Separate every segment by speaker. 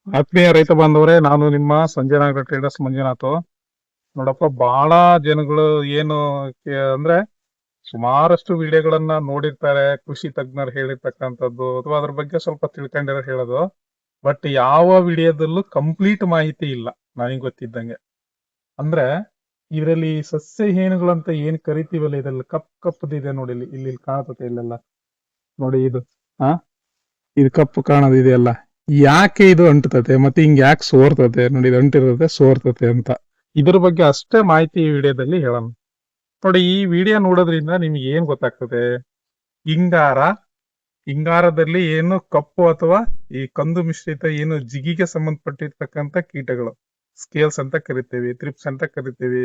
Speaker 1: ಆತ್ಮೀಯ ರೈತ ಬಾಂಧವರೇ, ನಾನು ನಿಮ್ಮ ಸಂಜಯನಗರ ಟ್ರೇಡರ್ಸ್ ಮಂಜುನಾಥ್. ನೋಡಪ್ಪ, ಬಹಳ ಜನಗಳು ಏನು ಅಂದ್ರೆ ಸುಮಾರಷ್ಟು ವಿಡಿಯೋಗಳನ್ನ ನೋಡಿರ್ತಾರೆ, ಕೃಷಿ ತಜ್ಞರು ಹೇಳಿರ್ತಕ್ಕಂಥದ್ದು ಅಥವಾ ಅದ್ರ ಬಗ್ಗೆ ಸ್ವಲ್ಪ ತಿಳ್ಕೊಂಡಿರೋ ಹೇಳೋದು. ಬಟ್ ಯಾವ ವಿಡಿಯೋದಲ್ಲೂ ಕಂಪ್ಲೀಟ್ ಮಾಹಿತಿ ಇಲ್ಲ ನನಗೆ ಗೊತ್ತಿದ್ದಂಗೆ. ಅಂದ್ರೆ ಇದರಲ್ಲಿ ಸಸ್ಯ ಹೇನುಗಳಂತ ಏನ್ ಕರಿತೀವಲ್ಲ, ಇದ್ರಲ್ಲಿ ಕಪ್ಪದಿದೆ ನೋಡಿ, ಇಲ್ಲಿ ಇಲ್ಲಿ ಕಾಣುತ್ತೆ ಇಲ್ಲೆಲ್ಲ ನೋಡಿ. ಹಾ ಇದು ಕಪ್ಪು ಕಾಣೋದಿದೆಯಲ್ಲ, ಯಾಕೆ ಇದು ಅಂಟುತ್ತೆ ಮತ್ತೆ ಹಿಂಗ್ ಯಾಕೆ ಸೋರ್ತತೆ ನೋಡಿ, ಇದು ಅಂಟಿರುತ್ತೆ ಸೋರ್ತತೆ ಅಂತ. ಇದ್ರ ಬಗ್ಗೆ ಅಷ್ಟೇ ಮಾಹಿತಿ ಈ ವಿಡಿಯೋದಲ್ಲಿ ಹೇಳೋಣ. ನೋಡಿ, ಈ ವಿಡಿಯೋ ನೋಡೋದ್ರಿಂದ ನಿಮ್ಗೆ ಏನ್ ಗೊತ್ತಾಗ್ತದೆ? ಹಿಂಗಾರದಲ್ಲಿ ಏನು ಕಪ್ಪು ಅಥವಾ ಈ ಕಂದು ಮಿಶ್ರಿತ ಏನು ಜಿಗಿಗೆ ಸಂಬಂಧಪಟ್ಟಿರ್ತಕ್ಕಂಥ ಕೀಟಗಳು, ಸ್ಕೇಲ್ಸ್ ಅಂತ ಕರಿತೀವಿ, ಥ್ರಿಪ್ಸ್ ಅಂತ ಕರಿತೀವಿ,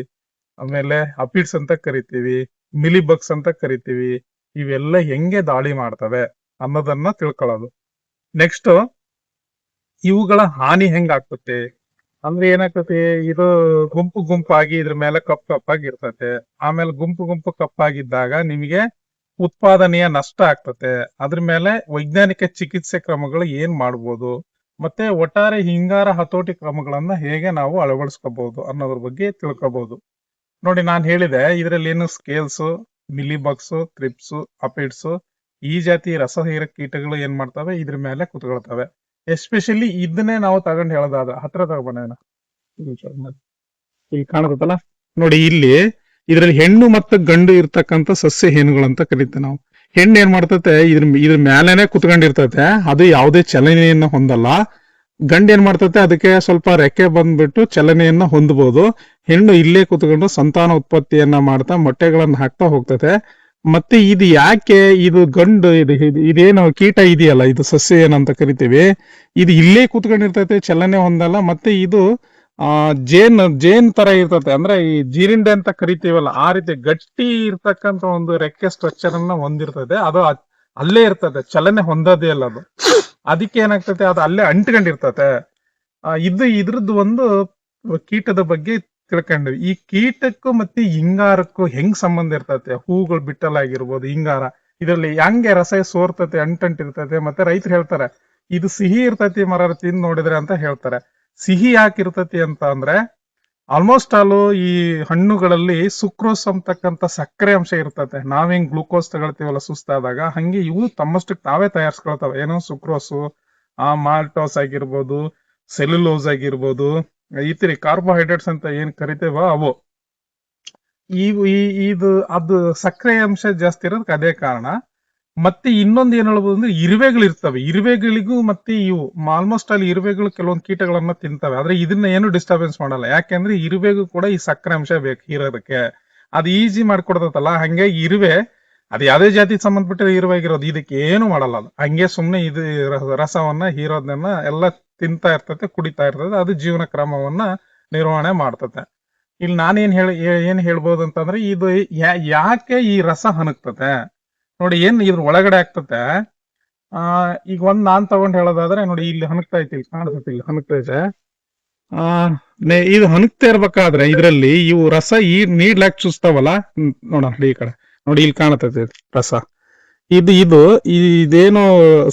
Speaker 1: ಆಮೇಲೆ ಅಪಿಡ್ಸ್ ಅಂತ ಕರಿತೀವಿ, ಮಿಲಿಬಗ್ಸ್ ಅಂತ ಕರಿತೀವಿ. ಇವೆಲ್ಲ ಹೆಂಗೆ ದಾಳಿ ಮಾಡ್ತವೆ ಅನ್ನೋದನ್ನ ತಿಳ್ಕೊಳ್ಳೋದು. ನೆಕ್ಸ್ಟ್, ಇವುಗಳ ಹಾನಿ ಹೆಂಗಾಗ್ತತೆ ಅಂದ್ರೆ ಏನಾಗ್ತತೆ, ಇದು ಗುಂಪು ಗುಂಪಾಗಿ ಇದ್ರ ಮೇಲೆ ಕಪ್ಪಾಗಿ ಇರ್ತತೆ. ಆಮೇಲೆ ಗುಂಪು ಕಪ್ಪಾಗಿದ್ದಾಗ ನಿಮಗೆ ಉತ್ಪಾದನೆಯ ನಷ್ಟ ಆಗ್ತತೆ. ಅದ್ರ ಮೇಲೆ ವೈಜ್ಞಾನಿಕ ಚಿಕಿತ್ಸೆ ಕ್ರಮಗಳು ಏನ್ ಮಾಡ್ಬೋದು, ಮತ್ತೆ ಒಟ್ಟಾರೆ ಹಿಂಗಾರ ಹತೋಟಿ ಕ್ರಮಗಳನ್ನ ಹೇಗೆ ನಾವು ಅಳವಡಿಸ್ಕೋಬಹುದು ಅನ್ನೋದ್ರ ಬಗ್ಗೆ ತಿಳ್ಕೋಬಹುದು. ನೋಡಿ, ನಾನು ಹೇಳಿದೆ ಇದರಲ್ಲಿ ಏನು ಸ್ಕೇಲ್ಸ್, ಮಿಲಿಬಗ್ಸ್, ಥ್ರಿಪ್ಸ್, ಅಪಿಡ್ಸ್, ಈ ಜಾತಿ ರಸಹೀರ ಕೀಟಗಳು ಏನ್ ಮಾಡ್ತವೆ, ಇದ್ರ ಮೇಲೆ ಕುತ್ಕೊಳ್ತವೆ. ಎಸ್ಪೆಷಲಿ ಇದನ್ನೇ ನಾವು ತಗೊಂಡ್ ಹೇಳೋದಾದ ಹತ್ರ ತಗೊಂಡ ಇಲ್ಲಿ ಕಾಣುತ್ತಲ್ಲ ನೋಡಿ, ಇಲ್ಲಿ ಇದ್ರಲ್ಲಿ ಹೆಣ್ಣು ಮತ್ತು ಗಂಡು ಇರ್ತಕ್ಕಂಥ ಸಸ್ಯ ಹೇನುಗಳಂತ ಕರೀತೇವೆ ನಾವು. ಹೆಣ್ಣು ಏನ್ ಮಾಡ್ತತೆ, ಇದ್ರ ಮೇಲೆನೆ ಕುತ್ಕೊಂಡಿರ್ತತೆ, ಅದು ಯಾವುದೇ ಚಲನೆಯನ್ನ ಹೊಂದಲ್ಲ. ಗಂಡು ಏನ್ ಮಾಡ್ತತೆ, ಅದಕ್ಕೆ ಸ್ವಲ್ಪ ರೆಕ್ಕೆ ಬಂದ್ಬಿಟ್ಟು ಚಲನೆಯನ್ನ ಹೊಂದಬಹುದು. ಹೆಣ್ಣು ಇಲ್ಲೇ ಕುತ್ಕೊಂಡು ಸಂತಾನ ಉತ್ಪತ್ತಿಯನ್ನ ಮಾಡ್ತಾ ಮೊಟ್ಟೆಗಳನ್ನ ಹಾಕ್ತಾ ಹೋಗ್ತತೆ. ಮತ್ತೆ ಇದು ಯಾಕೆ ಇದು ಗಂಡು ಇದೇನು ಕೀಟ ಇದೆಯಲ್ಲ, ಇದು ಸಸ್ಯ ಏನಂತ ಕರಿತೀವಿ, ಇದು ಇಲ್ಲೇ ಕುತ್ಕೊಂಡಿರ್ತೈತೆ, ಚಲನೆ ಹೊಂದಲ್ಲ. ಮತ್ತೆ ಇದು ಜೇನ್ ತರ ಇರ್ತತೆ, ಅಂದ್ರೆ ಈ ಜೀರಿಂಡೆ ಅಂತ ಕರಿತೀವಲ್ಲ, ಆ ರೀತಿ ಗಟ್ಟಿ ಇರ್ತಕ್ಕಂಥ ಒಂದು ರೆಕ್ಕೆ ಸ್ಟ್ರಕ್ಚರ್ ಅನ್ನ ಹೊಂದಿರ್ತದೆ. ಅದು ಅಲ್ಲೇ ಇರ್ತದೆ, ಚಲನೆ ಹೊಂದೋದೇ ಅಲ್ಲ ಅದು. ಅದಕ್ಕೆ ಏನಾಗ್ತತೆ, ಅದು ಅಲ್ಲೇ ಅಂಟ್ಕೊಂಡಿರ್ತತೆ. ಇದ್ರದ್ದು ಒಂದು ಕೀಟದ ಬಗ್ಗೆ ತಿಳ್ಕೊಂಡ್ವಿ. ಈ ಕೀಟಕ್ಕೂ ಮತ್ತೆ ಹಿಂಗಾರಕ್ಕೂ ಹೆಂಗ್ ಸಂಬಂಧ ಇರ್ತತೆ, ಹೂಗಳು ಬಿಟ್ಟಲಾಗಿರ್ಬೋದು, ಹಿಂಗಾರ ಇದರಲ್ಲಿ ಹೆಂಗೆ ರಸ ಸೋರ್ತತೆ, ಅಂಟಿರ್ತತೆ. ಮತ್ತೆ ರೈತರು ಹೇಳ್ತಾರೆ ಇದು ಸಿಹಿ ಇರ್ತತಿ, ಮರ ತಿಂದು ನೋಡಿದ್ರೆ ಅಂತ ಹೇಳ್ತಾರೆ. ಸಿಹಿ ಯಾಕಿರ್ತತಿ ಅಂತ ಅಂದ್ರೆ, ಆಲ್ಮೋಸ್ಟ್ ಆಲು ಈ ಹಣ್ಣುಗಳಲ್ಲಿ ಸುಕ್ರೋಸ್ ಅಂತಕ್ಕಂಥ ಸಕ್ಕರೆ ಅಂಶ ಇರ್ತತೆ. ನಾವ್ ಹೆಂಗ್ ಗ್ಲೂಕೋಸ್ ತಗೊಳ್ತೀವಲ್ಲ ಸುಸ್ತಾದಾಗ, ಹಂಗೆ ಇವು ತಮ್ಮಷ್ಟಕ್ಕೆ ತಾವೇ ತಯಾರಿಸ್ಕೊಳ್ತಾವೆ. ಏನೋ ಸುಕ್ರೋಸು, ಮಾಲ್ಟೋಸ್ ಆಗಿರ್ಬೋದು, ಸೆಲ್ಯುಲೋಸ್ ಆಗಿರ್ಬೋದು, ಈ ತರ ಕಾರ್ಬೋಹೈಡ್ರೇಟ್ಸ್ ಅಂತ ಏನ್ ಕರಿತೇವ ಅವು. ಇದು ಅದು ಸಕ್ಕರೆ ಅಂಶ ಜಾಸ್ತಿ ಇರೋದಕ್ಕೆ ಅದೇ ಕಾರಣ. ಮತ್ತೆ ಇನ್ನೊಂದು ಏನ್ ಹೇಳ್ಬೋದು ಅಂದ್ರೆ, ಇರುವೆಗಳು ಇರ್ತವೆ. ಇರುವೆಗಳಿಗೂ ಮತ್ತೆ ಇವು ಆಲ್ಮೋಸ್ಟ್ ಅಲ್ಲಿ ಇರುವೆಗಳು ಕೆಲವೊಂದು ಕೀಟಗಳನ್ನ ತಿಂತವೆ. ಆದ್ರೆ ಇದನ್ನ ಏನು ಡಿಸ್ಟರ್ಬೆನ್ಸ್ ಮಾಡಲ್ಲ. ಯಾಕೆಂದ್ರೆ ಇರುವೆಗೂ ಕೂಡ ಈ ಸಕ್ಕರೆ ಅಂಶ ಬೇಕು ಇರೋದಕ್ಕೆ, ಅದು ಈಜಿ ಮಾಡ್ಕೊಡ್ತಲ್ಲ. ಹಂಗೆ ಇರುವೆ ಅದು ಯಾವ್ದೇ ಜಾತಿಗೆ ಸಂಬಂಧಪಟ್ಟ ಇರುವಾಗಿರೋದು, ಇದಕ್ಕೆ ಏನು ಮಾಡಲ್ಲ. ಅದು ಹಂಗೆ ಸುಮ್ನೆ ಇದು ರಸವನ್ನ ಹೀರೋದನ್ನ ಎಲ್ಲ ತಿಂತಾ ಇರ್ತತೆ, ಕುಡಿತಾ ಇರ್ತದೆ. ಅದು ಜೀವನ ಕ್ರಮವನ್ನ ನಿರ್ವಹಣೆ ಮಾಡ್ತತೆ. ಇಲ್ಲಿ ನಾನೇನ್ ಏನ್ ಹೇಳ್ಬೋದು ಅಂತಂದ್ರೆ, ಇದು ಯಾಕೆ ಈ ರಸ ಹನಕ್ತತೆ ನೋಡಿ, ಏನ್ ಇದ್ರ ಒಳಗಡೆ ಆಗ್ತತೆ. ಈಗ ನಾನ್ ತಗೊಂಡ್ ಹೇಳೋದಾದ್ರೆ ನೋಡಿ, ಇಲ್ಲಿ ಹನಕ್ತಾ ಐತಿ, ಇಲ್ಲಿ ಕಾಣಿಸುತ್ತೆ, ಇಲ್ಲಿ ಹನಕ್ತಾ ಇದೆ. ಇದು ಹನಕ್ತಾ ಇರ್ಬೇಕಾದ್ರೆ ಇದ್ರಲ್ಲಿ ಇವು ರಸ ನೀಡ್ಲಾಕ್ ಚೂಸ್ತಾವಲ್ಲ, ನೋಡೋಣ ಈ ಕಡೆ ನೋಡಿ, ಇಲ್ಲಿ ಕಾಣತೈತೆ ರಸ. ಇದೇನು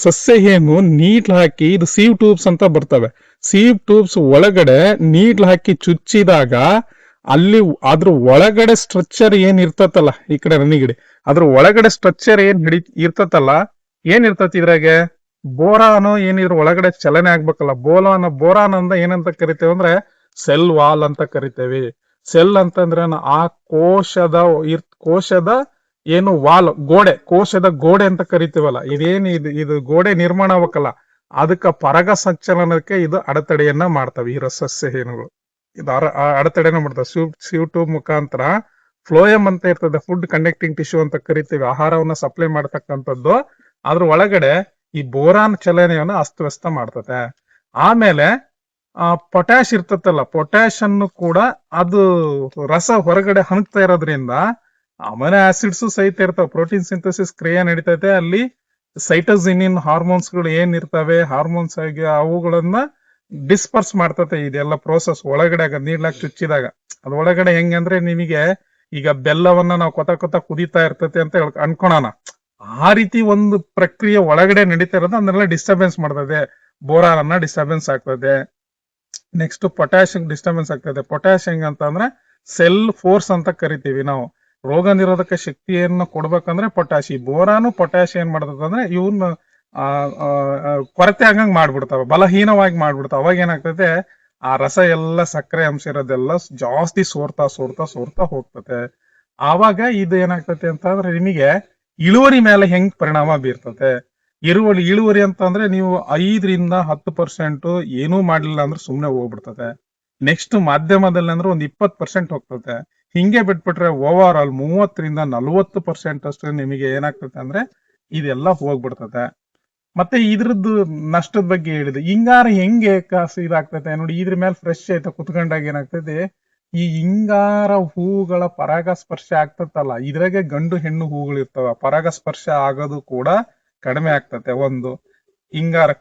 Speaker 1: ಸಸ್ಯ ಹೇನು ನೀಡ್ಲ್ ಹಾಕಿ, ಇದು ಸೀವ್ ಟ್ಯೂಬ್ಸ್ ಅಂತ ಬರ್ತವೆ. ಸೀವ್ ಟ್ಯೂಬ್ಸ್ ಒಳಗಡೆ ನೀಡ್ಲ್ ಹಾಕಿ ಚುಚ್ಚಿದಾಗ ಅಲ್ಲಿ ಅದ್ರ ಒಳಗಡೆ ಸ್ಟ್ರಕ್ಚರ್ ಏನ್ ಇರ್ತತಲ್ಲ, ಈ ಕಡೆ ರನ್ನಿಗಿಡಿ, ಅದ್ರ ಒಳಗಡೆ ಸ್ಟ್ರಕ್ಚರ್ ಏನ್ ಇರ್ತತಲ್ಲ, ಏನ್ ಇರ್ತತಿ ಇದ್ರಾಗೆ ಬೋರಾನು ಏನಿದ್ರ ಒಳಗಡೆ ಚಲನೆ ಆಗ್ಬೇಕಲ್ಲ. ಬೋರಾನ್ ಅಂದ ಏನಂತ ಕರಿತೇವೆ ಅಂದ್ರೆ ಸೆಲ್ ವಾಲ್ ಅಂತ ಕರಿತೇವೆ. ಸೆಲ್ ಅಂತಂದ್ರೆ ಆ ಕೋಶದ ಏನು ವಾಲ್, ಕೋಶದ ಗೋಡೆ ಅಂತ ಕರಿತೀವಲ್ಲ, ಇದು ಗೋಡೆ ನಿರ್ಮಾಣ ಆಗ್ಬೇಕಲ್ಲ, ಅದಕ್ಕ ಪರಾಗ ಸಂಚಲನಕ್ಕೆ ಇದು ಅಡೆತಡೆಯನ್ನ ಮಾಡ್ತವೆ ಈ ಸಸ್ಯ ಹೇನುಗಳು. ಇದು ಅಡೆತಡೆನ ಮಾಡ್ತವೆ. ಸೀವ್ ಟ್ಯೂಬ್ ಮುಖಾಂತರ ಫ್ಲೋಯಮ್ ಅಂತ ಇರ್ತದೆ, ಫುಡ್ ಕಂಡಕ್ಟಿಂಗ್ ಟಿಶ್ಯೂ ಅಂತ ಕರಿತೀವಿ, ಆಹಾರವನ್ನ ಸಪ್ಲೈ ಮಾಡ್ತಕ್ಕಂಥದ್ದು. ಅದ್ರ ಒಳಗಡೆ ಈ ಬೋರಾನ್ ಚಲನೆಯನ್ನು ಅಸ್ತವ್ಯಸ್ತ ಮಾಡ್ತತೆ. ಆಮೇಲೆ ಪೊಟ್ಯಾಶ್ ಇರ್ತತಲ್ಲ, ಪೊಟ್ಯಾಶ್ ಅನ್ನು ಕೂಡ ಅದು ರಸ ಹೊರಗಡೆ ಹಣಕ್ತಾ ಇರೋದ್ರಿಂದ ಅಮೈನೋ ಆಸಿಡ್ಸ್ ಸಹಿತ ಇರ್ತಾವ. ಪ್ರೋಟೀನ್ ಸಿಂಥಸಿಸ್ ಕ್ರಿಯೆ ನಡೀತೈತೆ. ಅಲ್ಲಿ ಸೈಟೋಸಿನಿನ್ ಹಾರ್ಮೋನ್ಸ್ ಗಳು ಏನ್ ಇರ್ತವೆ, ಹಾರ್ಮೋನ್ಸ್ ಆಗಿ ಅವುಗಳನ್ನ ಡಿಸ್ಪರ್ಸ್ ಮಾಡ್ತತೆ. ಇದೆಲ್ಲ ಪ್ರೋಸೆಸ್ ಒಳಗಡೆ ನೀಡ್ಲಾಕ್ ಚುಚ್ಚಿದಾಗ ಅದ್ ಒಳಗಡೆ ಹೆಂಗಂದ್ರೆ, ನಿಮಗೆ ಈಗ ಬೆಲ್ಲವನ್ನ ನಾವು ಕೊತ ಕುದೀತಾ ಇರ್ತತೆ ಅಂತ ಅನ್ಕೊಳೋಣ, ಆ ರೀತಿ ಒಂದು ಪ್ರಕ್ರಿಯೆ ಒಳಗಡೆ ನಡೀತಾ ಇರೋದು, ಅದನ್ನೆಲ್ಲ ಡಿಸ್ಟರ್ಬೆನ್ಸ್ ಮಾಡ್ತದೆ. ಬೋರಾನ್ ಅನ್ನ ಡಿಸ್ಟರ್ಬೆನ್ಸ್ ಆಗ್ತದೆ. ನೆಕ್ಸ್ಟ್ ಪೊಟ್ಯಾಷಿಯಂ ಡಿಸ್ಟರ್ಬೆನ್ಸ್ ಆಗ್ತದೆ. ಪೊಟ್ಯಾಷಿಯಂ ಅಂತಂದ್ರೆ ಸೆಲ್ ಫೋರ್ಸ್ ಅಂತ ಕರಿತೀವಿ ನಾವು. ರೋಗ ನಿರೋಧಕ ಶಕ್ತಿಯನ್ನು ಕೊಡ್ಬೇಕಂದ್ರೆ ಪೊಟ್ಯಾಷಿ. ಬೋರಾನು ಪೊಟ್ಯಾಷಿಯಂ ಏನ್ ಮಾಡ್ತದೆ ಅಂದ್ರೆ ಇವನ್ನ ಕೊರತೆ ಆಗಂಗ್ ಮಾಡ್ಬಿಡ್ತಾವ, ಬಲಹೀನವಾಗಿ ಮಾಡ್ಬಿಡ್ತಾವ. ಅವಾಗ ಏನಾಗ್ತದೆ, ಆ ರಸ ಎಲ್ಲ ಸಕ್ಕರೆ ಅಂಶ ಇರೋದೆಲ್ಲ ಜಾಸ್ತಿ ಸೋರ್ತಾ ಸೋರ್ತಾ ಸೋರ್ತಾ ಹೋಗ್ತದೆ. ಆವಾಗ ಇದು ಏನಾಗ್ತದೆ ಅಂತಂದ್ರೆ ನಿಮಗೆ ಇಳುವರಿ ಮೇಲೆ ಹೆಂಗ್ ಪರಿಣಾಮ ಬೀರ್ತದೆ. ಇಳುವರಿ ಅಂತಂದ್ರೆ ನೀವು 5-10% ಏನೂ ಮಾಡ್ಲಿಲ್ಲ ಅಂದ್ರೆ ಸುಮ್ನೆ ಹೋಗ್ಬಿಡ್ತದೆ. ನೆಕ್ಸ್ಟ್ ಮಾಧ್ಯಮದಲ್ಲಿ ಅಂದ್ರೆ ಒಂದ್ 20% ಹೋಗ್ತದೆ. ಹಿಂಗೆ ಬಿಟ್ಬಿಟ್ರೆ ಓವರ್ ಆಲ್ 30-40% ಅಷ್ಟು ನಿಮಗೆ ಏನಾಗ್ತದೆ ಅಂದ್ರೆ ಇದೆಲ್ಲ ಹೋಗ್ಬಿಡ್ತದೆ. ಮತ್ತೆ ಇದ್ರದ್ದು ನಷ್ಟದ ಬಗ್ಗೆ ಹೇಳಿದೆ. ಹಿಂಗಾರ ಹೆಂಗೆ ಕಾಸು ಇದಾಗ್ತದೆ ನೋಡಿ, ಇದ್ರ ಮೇಲೆ ಫ್ರೆಶ್ ಆಯ್ತಾ ಕುತ್ಕೊಂಡಾಗ ಏನಾಗ್ತದೆ, ಈ ಹಿಂಗಾರ ಹೂಗಳ ಪರಾಗಸ್ಪರ್ಶ ಆಗ್ತದಲ್ಲ, ಇದ್ರಾಗೆ ಗಂಡು ಹೆಣ್ಣು ಹೂಗಳು ಇರ್ತಾವ. ಪರಾಗಸ್ಪರ್ಶ ಆಗೋದು ಕೂಡ ಕಡಿಮೆ ಆಗ್ತದೆ. ಒಂದು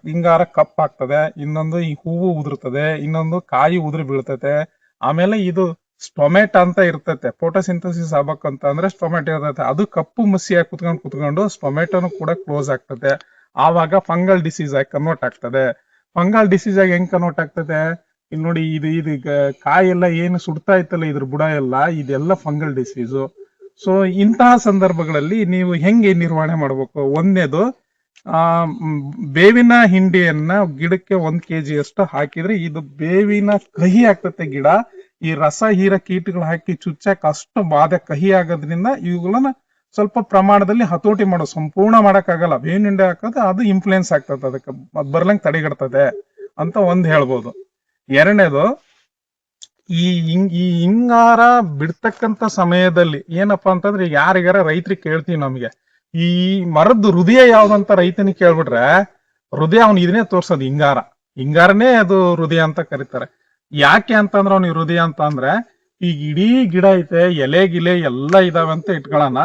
Speaker 1: ಹಿಂಗಾರ ಕಪ್ಪಾಗ್ತದೆ, ಇನ್ನೊಂದು ಈ ಹೂವು ಉದುರ್ತದೆ, ಇನ್ನೊಂದು ಕಾಯಿ ಉದುರು ಬೀಳ್ತದೆ. ಆಮೇಲೆ ಇದು ಸ್ಟೊಮೆಟ್ ಅಂತ ಇರ್ತತೆ. ಫೋಟೋಸಿಂಥಸಿಸ್ ಆಗ್ಬೇಕಂತ ಅಂದ್ರೆ ಸ್ಟೊಮೆಟ್ ಇರ್ತದೆ, ಅದು ಕಪ್ಪು ಮಸಿಯಾಗಿ ಕುತ್ಕೊಂಡು ಸ್ಟೊಮೆಟೋನು ಕೂಡ ಕ್ಲೋಸ್ ಆಗ್ತದೆ. ಆವಾಗ ಫಂಗಲ್ ಡಿಸೀಸ್ ಆಗಿ ಕನ್ವರ್ಟ್ ಆಗ್ತದೆ. ಫಂಗಲ್ ಡಿಸೀಸ್ ಆಗಿ ಹೆಂಗ್ ಕನ್ವರ್ಟ್ ಆಗ್ತದೆ, ಇಲ್ಲಿ ನೋಡಿ, ಇದು ಕಾಯಿ ಎಲ್ಲ ಏನು ಸುಡ್ತಾ ಇತ್ತಲ್ಲ ಇದ್ರ ಬುಡ ಎಲ್ಲ, ಇದೆಲ್ಲ ಫಂಗಲ್ ಡಿಸೀಸು. ಸೊ ಇಂತಹ ಸಂದರ್ಭಗಳಲ್ಲಿ ನೀವು ಹೆಂಗೆ ನಿರ್ವಹಣೆ ಮಾಡ್ಬೇಕು? ಒಂದೇದು, ಬೇವಿನ ಹಿಂಡಿಯನ್ನ ಗಿಡಕ್ಕೆ 1 kg ಅಷ್ಟು ಹಾಕಿದ್ರೆ ಇದು ಬೇವಿನ ಕಹಿ ಆಗ್ತತೆ ಗಿಡ. ಈ ರಸ ಹೀರ ಕೀಟಗಳು ಹಾಕಿ ಚುಚ್ಚಕ್ ಅಷ್ಟು ಬಾಧೆ ಕಹಿ ಆಗೋದ್ರಿಂದ ಇವುಗಳನ್ನ ಸ್ವಲ್ಪ ಪ್ರಮಾಣದಲ್ಲಿ ಹತೋಟಿ ಮಾಡೋ, ಸಂಪೂರ್ಣ ಮಾಡಕ್ಕಾಗಲ್ಲ. ಬೇವಿನ ಹಿಂಡಿ ಹಾಕೋದು ಅದು ಇನ್ಫ್ಲೂಯೆನ್ಸ್ ಆಗ್ತದೆ, ಅದಕ್ಕೆ ಅದ್ ಬರ್ಲಂಗ್ ತಡೆಗಡ್ತದೆ ಅಂತ ಒಂದ್ ಹೇಳ್ಬೋದು. ಎರಡನೇದು, ಈ ಹಿಂಗಾರ ಬಿಡ್ತಕ್ಕಂತ ಸಮಯದಲ್ಲಿ ಏನಪ್ಪಾ ಅಂತಂದ್ರೆ, ಯಾರಿಗಾರ ರೈತರಿಗೆ ಕೇಳ್ತೀವಿ ನಮ್ಗೆ, ಈ ಮರದ್ದು ಹೃದಯ ಯಾವ್ದಂತ ರೈತನಿಗೆ ಕೇಳ್ಬಿಟ್ರೆ ಹೃದಯ ಅವ್ನು ಇದನ್ನೇ ತೋರ್ಸೋದು, ಹಿಂಗಾರನೇ ಅದು ಹೃದಯ ಅಂತ ಕರೀತಾರೆ. ಯಾಕೆ ಅಂತಂದ್ರೆ ಅವ್ನಿಗೆ ಹೃದಯ ಅಂತ ಅಂದ್ರೆ, ಈಗ ಇಡೀ ಗಿಡ ಐತೆ, ಎಲೆ ಗಿಲೆ ಎಲ್ಲ ಇದಾವೆ ಅಂತ ಇಟ್ಕೊಳ್ಳೋಣ.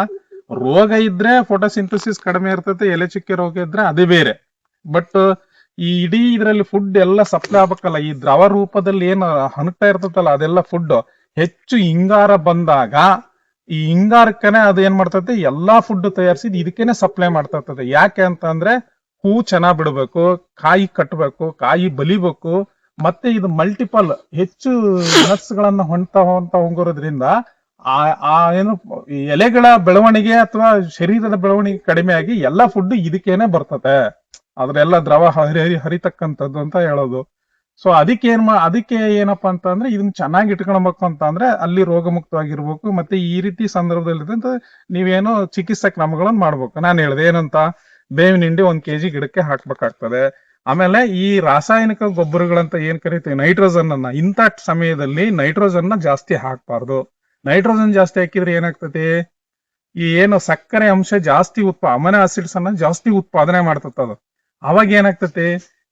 Speaker 1: ರೋಗ ಇದ್ರೆ ಫೋಟೋಸಿಂಥಸಿಸ್ ಕಡಿಮೆ ಇರ್ತೈತೆ, ಎಲೆ ಚುಕ್ಕೆ ರೋಗ ಇದ್ರೆ ಅದೇ ಬೇರೆ. ಬಟ್ ಈ ಇಡೀ ಇದ್ರಲ್ಲಿ ಫುಡ್ ಎಲ್ಲ ಸಪ್ಲೈ ಆಗ್ಬೇಕಲ್ಲ, ಈ ದ್ರವ ರೂಪದಲ್ಲಿ ಏನು ಹಣಗ್ತಾ ಇರ್ತದಲ್ಲ ಅದೆಲ್ಲ ಫುಡ್ ಹೆಚ್ಚು ಹಿಂಗಾರ ಬಂದಾಗ ಈ ಹಿಂಗಾರಕ್ಕನೆ ಅದು ಏನ್ ಮಾಡ್ತದೆ, ಎಲ್ಲಾ ಫುಡ್ ತಯಾರಿಸಿದ್ ಇದಕ್ಕೇನೆ ಸಪ್ಲೈ ಮಾಡ್ತಾ ಇರ್ತದೆ. ಯಾಕೆ ಅಂತ ಅಂದ್ರೆ ಹೂ ಚೆನ್ನಾಗ್ ಬಿಡ್ಬೇಕು, ಕಾಯಿ ಕಟ್ಟಬೇಕು, ಕಾಯಿ ಬಲಿಬೇಕು, ಮತ್ತೆ ಇದು ಮಲ್ಟಿಪಲ್ ಹೆಚ್ಚು ನಟ್ಸ್ ಗಳನ್ನ ಹೊಂದ್ತಾ ಹೋಗೋದ್ರಿಂದ ಆ ಏನು ಎಲೆಗಳ ಬೆಳವಣಿಗೆ ಅಥವಾ ಶರೀರದ ಬೆಳವಣಿಗೆ ಕಡಿಮೆ ಆಗಿ ಎಲ್ಲಾ ಫುಡ್ ಇದಕ್ಕೇನೆ ಬರ್ತದೆ, ಅದ್ರೆಲ್ಲ ದ್ರವ ಹರಿತಕ್ಕಂಥದ್ದು ಅಂತ ಹೇಳೋದು. ಸೊ ಅದಕ್ಕೆ ಏನಪ್ಪಾ ಅಂತ ಅಂದ್ರೆ ಇದನ್ನ ಚೆನ್ನಾಗಿ ಇಟ್ಕೊಳ್ಬೇಕು ಅಂತ ಅಂದ್ರೆ ಅಲ್ಲಿ ರೋಗ ಮುಕ್ತವಾಗಿರ್ಬೇಕು. ಮತ್ತೆ ಈ ರೀತಿ ಸಂದರ್ಭದಲ್ಲಿ ನೀವೇನೋ ಚಿಕಿತ್ಸಾ ಕ್ರಮಗಳನ್ನ ಮಾಡ್ಬೇಕು. ನಾನು ಹೇಳ್ದೆ ಏನಂತ, ಬೇವಿನ ಹಿಂಡಿ 1 kg ಗಿಡಕ್ಕೆ ಹಾಕ್ಬೇಕಾಗ್ತದೆ. ಆಮೇಲೆ ಈ ರಾಸಾಯನಿಕ ಗೊಬ್ಬರಗಳಂತ ಏನ್ ಕರಿತೀವಿ, ನೈಟ್ರೋಜನ್ ಅನ್ನ, ಇಂಥ ಸಮಯದಲ್ಲಿ ನೈಟ್ರೋಜನ್ ನ ಜಾಸ್ತಿ ಹಾಕ್ಬಾರ್ದು. ನೈಟ್ರೋಜನ್ ಜಾಸ್ತಿ ಹಾಕಿದ್ರೆ ಏನಾಗ್ತದೆ, ಈ ಏನು ಸಕ್ಕರೆ ಅಂಶ ಜಾಸ್ತಿ ಅಮೈನೋ ಆಸಿಡ್ಸ್ ಅನ್ನ ಜಾಸ್ತಿ ಉತ್ಪಾದನೆ ಮಾಡ್ತದ ಅದು. ಅವಾಗ ಏನಾಗ್ತತೆ,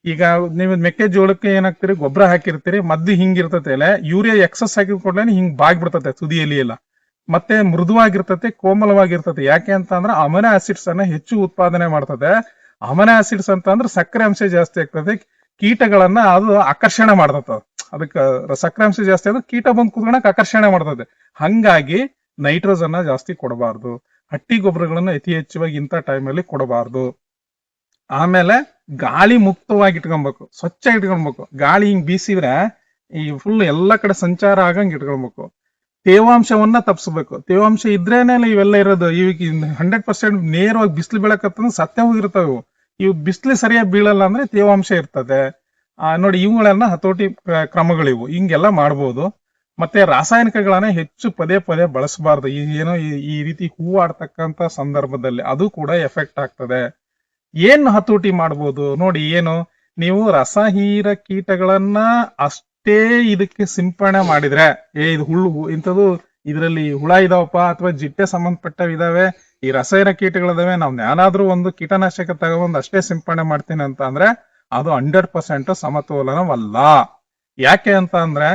Speaker 1: ಈಗ ನೀವು ಮೆಕ್ಕೆಜೋಳಕ್ಕೆ ಏನಾಗ್ತೀರಿ, ಗೊಬ್ಬರ ಹಾಕಿರ್ತೀರಿ, ಮದ್ದು ಹಿಂಗಿರ್ತತೆ, ಎಲೆ ಯೂರಿಯಾ ಎಕ್ಸಸ್ ಹಾಕಿದ ಕೂಡಲೇ ಹಿಂಗ್ ಬಾಗ್ಬಿಡ್ತತೆ ತುದಿಯಲ್ಲಿ ಎಲ್ಲ. ಮತ್ತೆ ಮೃದುವಾಗಿರ್ತತೆ, ಕೋಮಲವಾಗಿರ್ತತೆ. ಯಾಕೆ ಅಂತ ಅಂದ್ರೆ ಅಮೈನೋ ಆಸಿಡ್ಸ್ ಅನ್ನ ಹೆಚ್ಚು ಉತ್ಪಾದನೆ ಮಾಡ್ತದೆ. ಅಮೈನೋ ಆಸಿಡ್ಸ್ ಅಂತ ಅಂದ್ರೆ ಸಕ್ಕರೆ ಅಂಶ ಜಾಸ್ತಿ ಆಗ್ತದೆ, ಕೀಟಗಳನ್ನ ಅದು ಆಕರ್ಷಣೆ ಮಾಡ್ತದ. ಅದಕ್ಕೆ ಸಕ್ಕರೆ ಅಂಶ ಜಾಸ್ತಿ ಆದ್ರೆ ಕೀಟ ಬಂದು ಕುತ್ಕೊಳಕ್ ಆಕರ್ಷಣೆ ಮಾಡ್ತದೆ. ಹಂಗಾಗಿ ನೈಟ್ರೋಜನ್ ಜಾಸ್ತಿ ಕೊಡಬಾರ್ದು. ಹಟ್ಟಿ ಗೊಬ್ಬರಗಳನ್ನ ಅತಿ ಹೆಚ್ಚುವಾಗಿ ಇಂಥ ಟೈಮಲ್ಲಿ ಕೊಡಬಾರ್ದು. ಆಮೇಲೆ ಗಾಳಿ ಮುಕ್ತವಾಗಿ ಇಟ್ಕೊಬೇಕು, ಸ್ವಚ್ಛ ಇಟ್ಕೊಳ್ಬೇಕು. ಗಾಳಿ ಹಿಂಗ್ ಬೀಸಿದ್ರೆ ಈ ಫುಲ್ ಎಲ್ಲ ಕಡೆ ಸಂಚಾರ ಆಗಂಗ್ ಇಟ್ಕೊಳ್ಬೇಕು. ತೇವಾಂಶವನ್ನ ತಪ್ಪಿಸ್ಬೇಕು. ತೇವಾಂಶ ಇದ್ರೇನೆ ಇವೆಲ್ಲ ಇರೋದು. ಈಗ 100% ನೇರವಾಗಿ ಬಿಸಿಲು ಬೀಳಕತ್ತ ಸತ್ಯ ಹೋಗಿರ್ತಾವೆ ಇವು ಬಿಸಿಲು ಸರಿಯಾಗಿ ಬೀಳಲ್ಲ ಅಂದ್ರೆ ತೇವಾಂಶ ಇರ್ತದೆ. ನೋಡಿ, ಇವುಗಳನ್ನ ಹತೋಟಿ ಕ್ರಮಗಳಿವು, ಹಿಂಗೆಲ್ಲ ಮಾಡ್ಬೋದು. ಮತ್ತೆ ರಾಸಾಯನಿಕಗಳನ್ನ ಹೆಚ್ಚು ಪದೇ ಬಳಸಬಾರ್ದು. ಏನೋ ಈ ರೀತಿ ಹೂವು ಆಡ್ತಕ್ಕಂತ ಸಂದರ್ಭದಲ್ಲಿ ಅದು ಕೂಡ ಎಫೆಕ್ಟ್ ಆಗ್ತದೆ. ಏನ್ ಹತೋಟಿ ಮಾಡ್ಬೋದು ನೋಡಿ, ಏನು ನೀವು ರಸಹೀರ ಕೀಟಗಳನ್ನ ಅಷ್ಟೇ ಇದಕ್ಕೆ ಸಿಂಪಡಣೆ ಮಾಡಿದ್ರೆ, ಇದು ಇಂಥದ್ದು ಇದರಲ್ಲಿ ಹುಳ ಇದಾವಪ್ಪ ಅಥವಾ ಜಿಟ್ಟೆ ಸಂಬಂಧಪಟ್ಟವಿದಾವೆ, ಈ ರಸಾಯನ ಕೀಟಗಳಿದಾವೆ, ನಾವ್ ಯಾರಾದ್ರೂ ಒಂದು ಕೀಟನಾಶಕ ತಗೊಂಡ್ ಅಷ್ಟೇ ಸಿಂಪಡಣೆ ಮಾಡ್ತೀನಿ ಅಂತ ಅಂದ್ರೆ ಅದು 100% ಸಮತೋಲನವಲ್ಲ. ಯಾಕೆ ಅಂತ ಅಂದ್ರೆ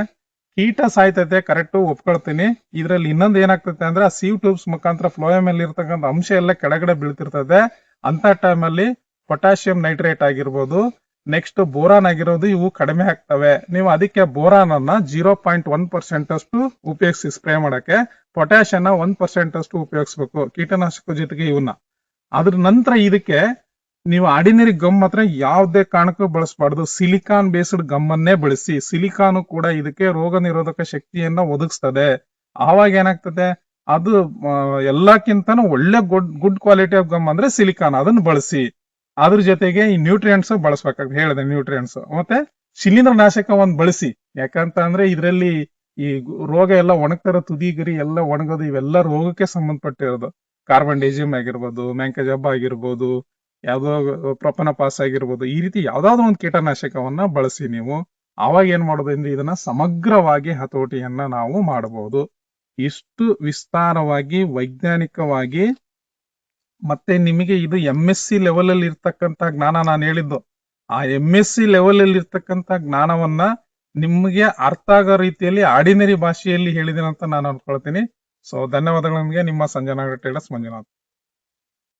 Speaker 1: ಕೀಟ ಸಾಯ್ತತೆ, ಕರೆಕ್ಟ್ ಒಪ್ಕೊಳ್ತೀನಿ. ಇದ್ರಲ್ಲಿ ಇನ್ನೊಂದು ಏನಾಗ್ತದೆ ಅಂದ್ರೆ ಸೀವ್ ಟ್ಯೂಬ್ಸ್ ಮುಖಾಂತರ ಫ್ಲೋಯಮ್ ಅಲ್ಲಿ ಇರ್ತಕ್ಕಂಥ ಅಂಶ ಎಲ್ಲ ಕೆಳಗಡೆ ಬೀಳ್ತಿರ್ತದೆ. ಅಂತ ಟೈಮಲ್ಲಿ ಪೊಟ್ಯಾಷಿಯಂ ನೈಟ್ರೇಟ್ ಆಗಿರ್ಬೋದು, ನೆಕ್ಸ್ಟ್ ಬೋರಾನ್ ಆಗಿರೋದು, ಇವು ಕಡಿಮೆ ಆಗ್ತವೆ. ನೀವು ಅದಕ್ಕೆ ಬೋರಾನ್ ಅನ್ನ 0.1% ಅಷ್ಟು ಉಪಯೋಗಿಸಿ ಸ್ಪ್ರೇ ಮಾಡಕ್ಕೆ, ಪೊಟ್ಯಾಷಿಯಂ 1% ಅಷ್ಟು ಉಪಯೋಗಿಸ್ಬೇಕು ಕೀಟನಾಶಕ ಜೊತೆಗೆ ಇವನ್ನ. ಅದ್ರ ನಂತರ ಇದಕ್ಕೆ ನೀವು ಆರ್ಡಿನರಿ ಗಮ್ ಮಾತ್ರ ಯಾವುದೇ ಕಾರಣಕ್ಕೂ ಬಳಸಬಾರ್ದು. ಸಿಲಿಕಾನ್ ಬೇಸ್ಡ್ ಗಮ್ ಅನ್ನೇ ಬಳಸಿ. ಸಿಲಿಕಾನು ಕೂಡ ಇದಕ್ಕೆ ರೋಗ ನಿರೋಧಕ ಶಕ್ತಿಯನ್ನ ಒದಗಿಸ್ತದೆ. ಆವಾಗ ಏನಾಗ್ತದೆ, ಅದು ಎಲ್ಲಕ್ಕಿಂತನೂ ಒಳ್ಳೆ ಗುಡ್ ಕ್ವಾಲಿಟಿ ಆಫ್ ಗಮ್ ಅಂದ್ರೆ ಸಿಲಿಕಾನ್, ಅದನ್ನ ಬಳಸಿ. ಅದ್ರ ಜೊತೆಗೆ ಈ ನ್ಯೂಟ್ರಿಯೆಂಟ್ಸ್ ಬಳಸ್ಬೇಕಾಗ್ತದೆ, ಹೇಳಿದೆ ನ್ಯೂಟ್ರಿಯೆಂಟ್ಸ್. ಮತ್ತೆ ಶಿಲೀಂಧ್ರ ನಾಶಕ ಒಂದ್ ಬಳಸಿ. ಯಾಕಂತ ಅಂದ್ರೆ ಇದರಲ್ಲಿ ಈ ರೋಗ ಎಲ್ಲ ಒಣಗ್ತಾರ, ತುದಿ ಗರಿ ಎಲ್ಲ ಒಣಗೋದು, ಇವೆಲ್ಲ ರೋಗಕ್ಕೆ ಸಂಬಂಧಪಟ್ಟಿರೋದು. ಕಾರ್ಬನ್ ಡೈಜಿಮ್ ಆಗಿರ್ಬೋದು, ಮ್ಯಾಂಕಜಬ್ಬ ಆಗಿರ್ಬೋದು, ಯಾವ್ದೋ ಪ್ರೊಪನಪಾಸ್ ಆಗಿರ್ಬೋದು, ಈ ರೀತಿ ಯಾವ್ದಾದ್ರು ಒಂದು ಕೀಟನಾಶಕವನ್ನ ಬಳಸಿ ನೀವು. ಅವಾಗ ಏನ್ ಮಾಡೋದು ಅಂದ್ರೆ ಇದನ್ನ ಸಮಗ್ರವಾಗಿ ಹತೋಟಿಯನ್ನ ನಾವು ಮಾಡಬಹುದು. ಇಷ್ಟು ವಿಸ್ತಾರವಾಗಿ ವೈಜ್ಞಾನಿಕವಾಗಿ ಮತ್ತೆ ನಿಮಗೆ ಇದು MSc ಲೆವೆಲ್ ಅಲ್ಲಿ ಇರ್ತಕ್ಕಂತ ಜ್ಞಾನ ನಾನು ಹೇಳಿದ್ದು, ಆ MSc ಲೆವೆಲ್ ಅಲ್ಲಿ ಇರ್ತಕ್ಕಂತ ಜ್ಞಾನವನ್ನ ನಿಮಗೆ ಅರ್ಥ ಆಗೋ ರೀತಿಯಲ್ಲಿ ಆರ್ಡಿನರಿ ಭಾಷೆಯಲ್ಲಿ ಹೇಳಿದಿನಂತ ನಾನು ಅನ್ಕೊಳ್ತೀನಿ. ಸೊ ಧನ್ಯವಾದಗಳು. ನಿಮಗೆ ನಿಮ್ಮ ಸಂಜನಾ ಟೇಲರ್ಸ್ ಮಂಜುನಾಥ್.